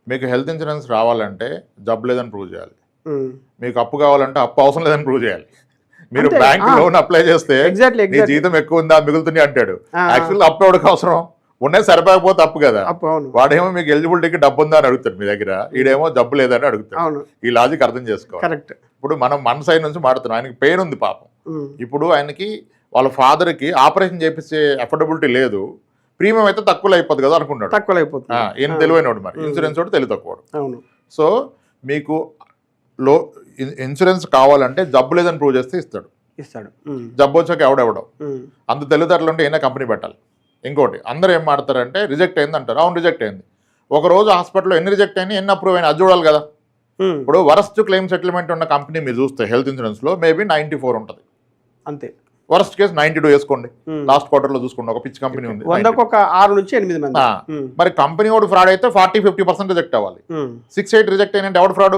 మీకు health insurance రావాలంటే జబ్బు లేదని ప్రూవ్ చేయాలి. మీకు అప్పు కావాలంటే అప్పు అవసరం లేదని ప్రూవ్ చేయాలి. మీరు బ్యాంక్ లోన్ అప్లై చేస్తే నీ జీతం ఎక్కువ ఉందా మిగులుతుంది అంటాడు. యాక్చువల్గా అప్పు ఎవరికి అవసరం? ఉన్నది సరిపోకపోతే అప్పు కదా. వాడేమో మీకు ఎలిజిబిలిటీకి డబ్బు ఉందా అని అడుగుతాడు మీ దగ్గర, ఈడేమో జబ్బు లేదని అడుగుతాడు. ఈ లాజిక్ అర్థం చేసుకోవాలి. ఇప్పుడు మనం మన సైడ్ నుంచి మాడుతున్నాం, ఆయనకి పెయిన్ ఉంది పాపం. ఇప్పుడు ఆయనకి వాళ్ళ ఫాదర్కి ఆపరేషన్ చేపించే అఫోర్డబిలిటీ లేదు, ప్రీమియం అయితే తక్కువ అయిపోతుంది కదా అనుకుంటాడు. తక్కువ అయిపోతుంది. ఈయన తెలివైనవాడు, మరి ఇన్సూరెన్స్ తోటి తెలివి తక్కువ. సో మీకు ఇన్సూరెన్స్ కావాలంటే జబ్బు లేదని ప్రూవ్ చేస్తే ఇస్తాడు. జబ్బు వచ్చాక ఎవడెవడో అంత తెలివితేటలు ఉంటే ఏదైనా కంపెనీ పెట్టాలి. ఇంకోటి అందరూ ఏం మాడతారంటే రిజెక్ట్ అయింది అంటారు. అవును రిజెక్ట్ అయింది. ఒక రోజు హాస్పిటల్లో ఎన్ని రిజెక్ట్ అయినా ఎన్ని అప్రూవ్ అయినా అది చూడాలి కదా. ఇప్పుడు వరస్ట్ క్లెయిమ్ సెటిల్మెంట్ ఉన్న కంపెనీ మీరు చూస్తే హెల్త్ ఇన్సూరెన్స్ లో మేబీ 94 ఉంటుంది అంతే. వరస్ట్ కేసు 92 వేసుకోండి. లాస్ట్ క్వార్టర్ లో చూసుకోండి, ఒక పిచ్ కంపెనీ ఉంది, 6 నుంచి 8 మంది. మరి కంపెనీ వాడు ఫ్రాడ్ అయితే 40-50% రిజెక్ట్ అవ్వాలి. 6-8 రిజెక్ట్ అయినంటే ఎవడు ఫ్రాడ్?